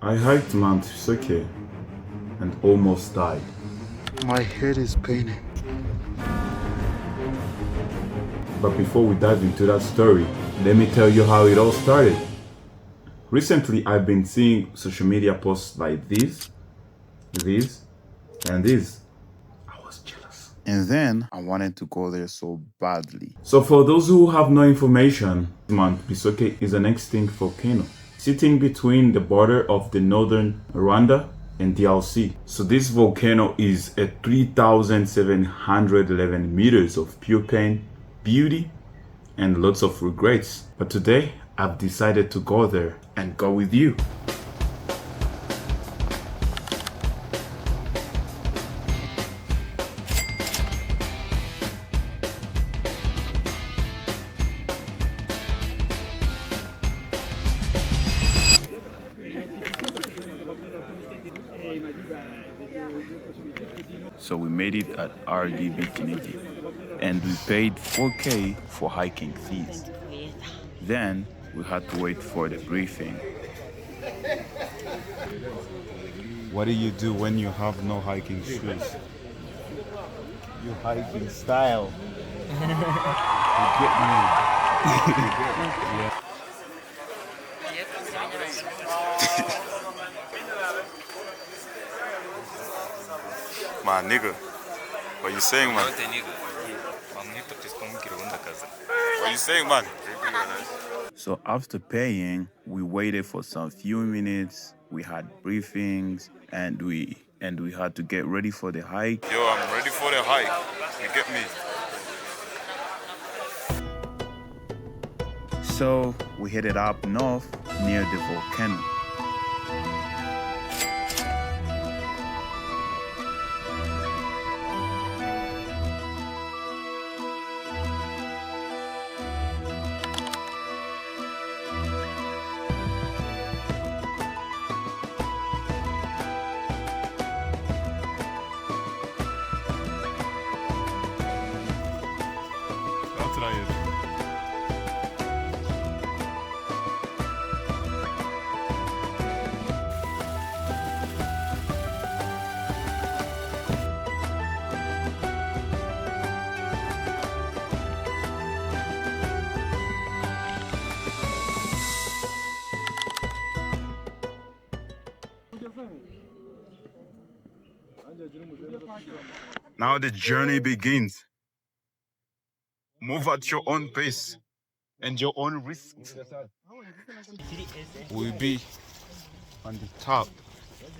I hiked Mount Bisoke and almost died. My head is paining. But before we dive into that story, let me tell you how it all started. Recently, I've been seeing social media posts like this, and this. I was jealous. And then I wanted to go there so badly. So for those who have no information, Mount Bisoke is an extinct volcano sitting between the border of the northern Rwanda and DRC. So this volcano is at 3,711 meters of pure pain, beauty, and lots of regrets. But today, I've decided to go there and go with you. So we made it at RDB Kinigi and we paid 4K for hiking fees. Then we had to wait for the briefing. What do you do when you have no hiking shoes? You hike in style. You get me? Yeah. My nigga, what you saying, man? What you saying, man? So after paying, we waited for some few minutes. We had briefings, and we had to get ready for the hike. Yo, I'm ready for the hike. You get me? So we headed up north near the volcano. Now the journey begins. Move at your own pace and your own risk. We'll be on the top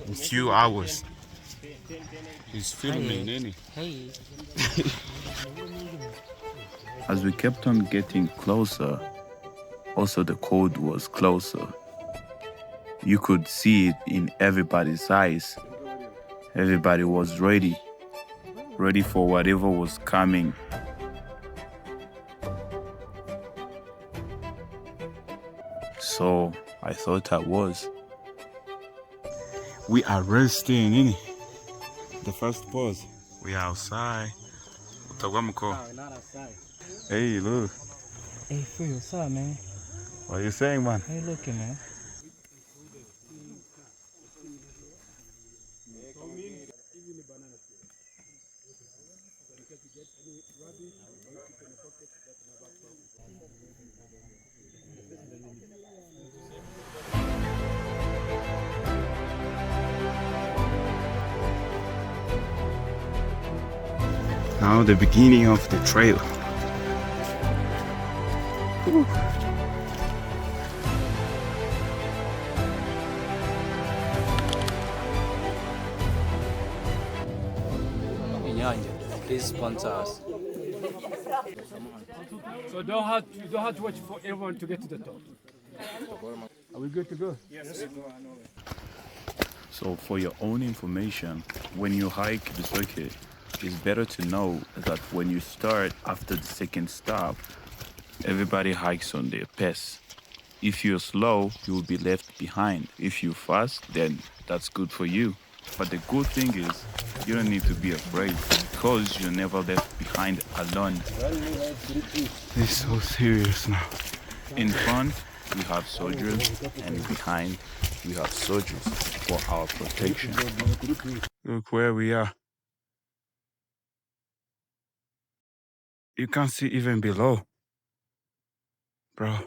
in a few hours. He's filming, ain't he? As we kept on getting closer, also the cold was closer. You could see it in everybody's eyes. Everybody was ready for whatever was coming. So I thought I was. We are resting, innit? The first pause. We are outside. Not outside. Hey, look. Hey, free, what's up, man? What are you saying, man? How you looking, man? Now the beginning of the trail. Ooh. Please sponsor us. So you don't have to wait for everyone to get to the top. Are we good to go? Yes. So for your own information, when you hike Bisoke, it's better to know that when you start after the second stop, everybody hikes on their pace. If you're slow, you will be left behind. If you're fast, then that's good for you. But the good thing is, you don't need to be afraid because you're never left behind alone. It's so serious now. In front, we have soldiers, and behind, we have soldiers for our protection. Look where we are. You can't see even below. Bro.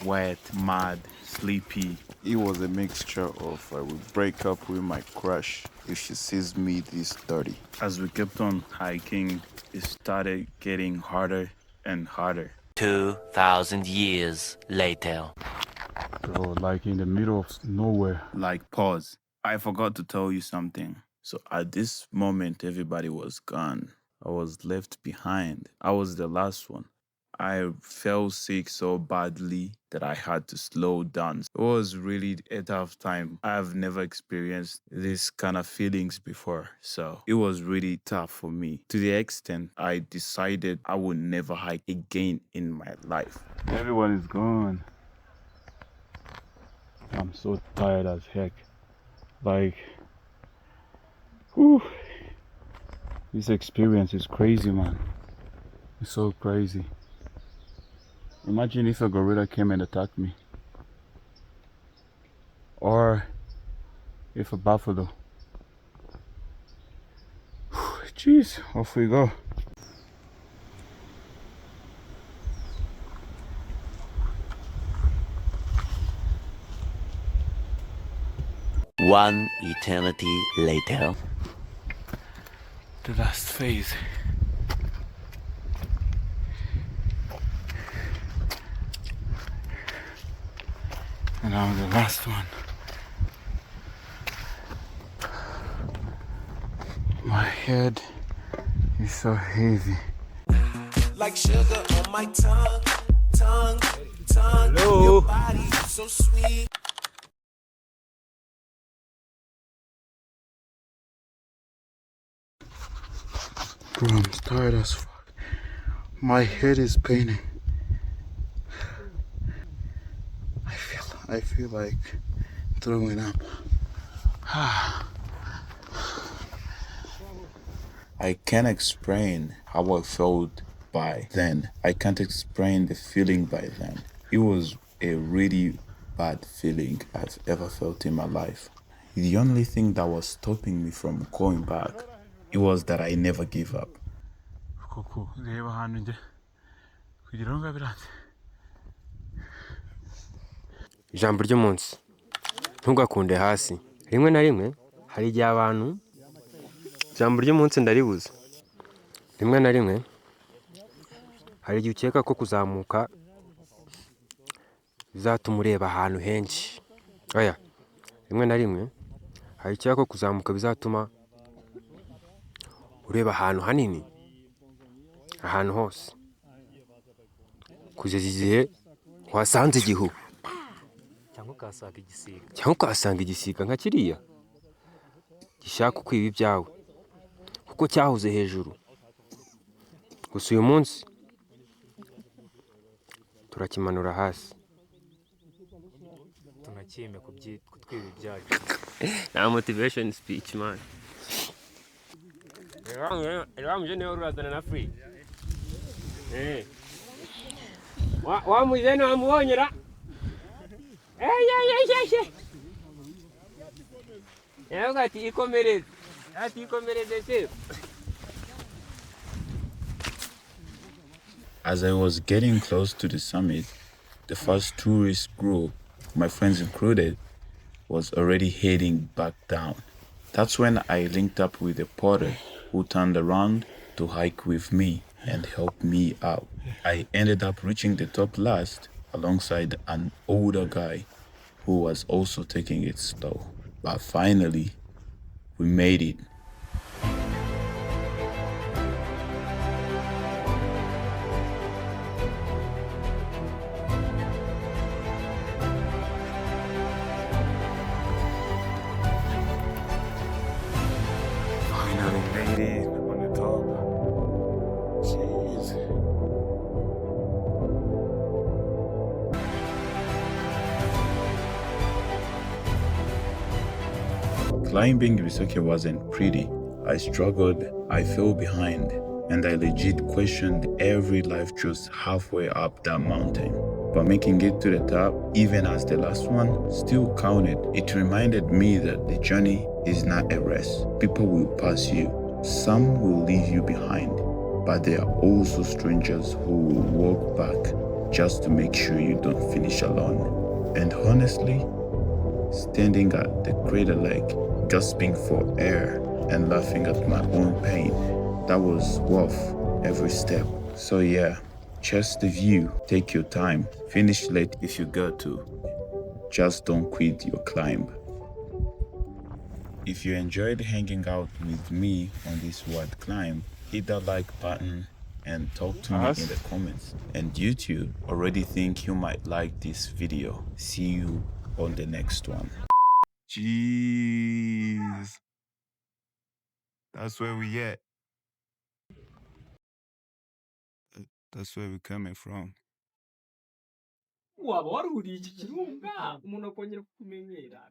Wet, mad, sleepy. It was a mixture of I will break up with my crush if she sees me this dirty. As we kept on hiking, it started getting harder and harder. 2,000 years later. Bro, like in the middle of nowhere. Like, pause. I forgot to tell you something. So at this moment, everybody was gone. I was left behind. I was the last one. I fell sick so badly that I had to slow down. It was really a tough time. I've never experienced this kind of feelings before. So it was really tough for me, to the extent I decided I would never hike again in my life. Everyone is gone. I'm so tired as heck. Like, whew, this experience is crazy, man. It's so crazy. Imagine if a gorilla came and attacked me. Or if a buffalo. Jeez, off we go. One eternity later. The last phase. And I'm the last one. My head is so heavy. Like sugar on my tongue. Hello. Your body so sweet. Bro, I'm tired as fuck. My head is paining. I feel like throwing up. I can't explain how I felt by then. I can't explain the feeling by then. It was a really bad feeling I've ever felt in my life. The only thing that was stopping me from going back, it was that I never gave up. Ijambo ry'umunsi ntugakunde hasi. Rimwe na rimwe hari igihe abantu ijambo ry'umunsi ndaribuze. Rimwe na rimwe hari igihe ukeka ko kuzamuka bizatuma ureba ahantu henshi. Oya, rimwe na rimwe hari icyaka ko kuzamuka bizatuma ureba ahantu hanini, ahantu hose, kugeza igihe wasanze igihu cyangwa ukahasanga igisiga nka kiriya gishaka kwiba ibyawe kuko cyahoze hejuru. Gusa uyu munsi turakimanura hasi, tunakime kutwiba ibyawe. Nta motivation speech, man. Reba mjene urazana na free. Wa mjene amuonyera. As I was getting close to the summit, the first tourist group, my friends included, was already heading back down. That's when I linked up with a porter who turned around to hike with me and help me out. I ended up reaching the top last alongside an older guy who was also taking it slow. But finally, we made it. Finally made it on the top. Jeez. Climbing Bisoke wasn't pretty. I struggled, I fell behind, and I legit questioned every life choice halfway up that mountain. but making it to the top, even as the last one, still counted. It reminded me that the journey is not a race. People will pass you, some will leave you behind, but there are also strangers who will walk back just to make sure you don't finish alone. And honestly, standing at the crater lake, gasping for air and laughing at my own pain, that was worth every step. So yeah, chase the view, take your time, finish late if you got to. Just don't quit your climb. If you enjoyed hanging out with me on this wild climb, hit that like button and talk to me in the comments. And YouTube already think you might like this video. See you on the next one. Jeez. That's where we at. That's where we coming from. waba waruriye iki kirunga umuntu akongera kukumenyera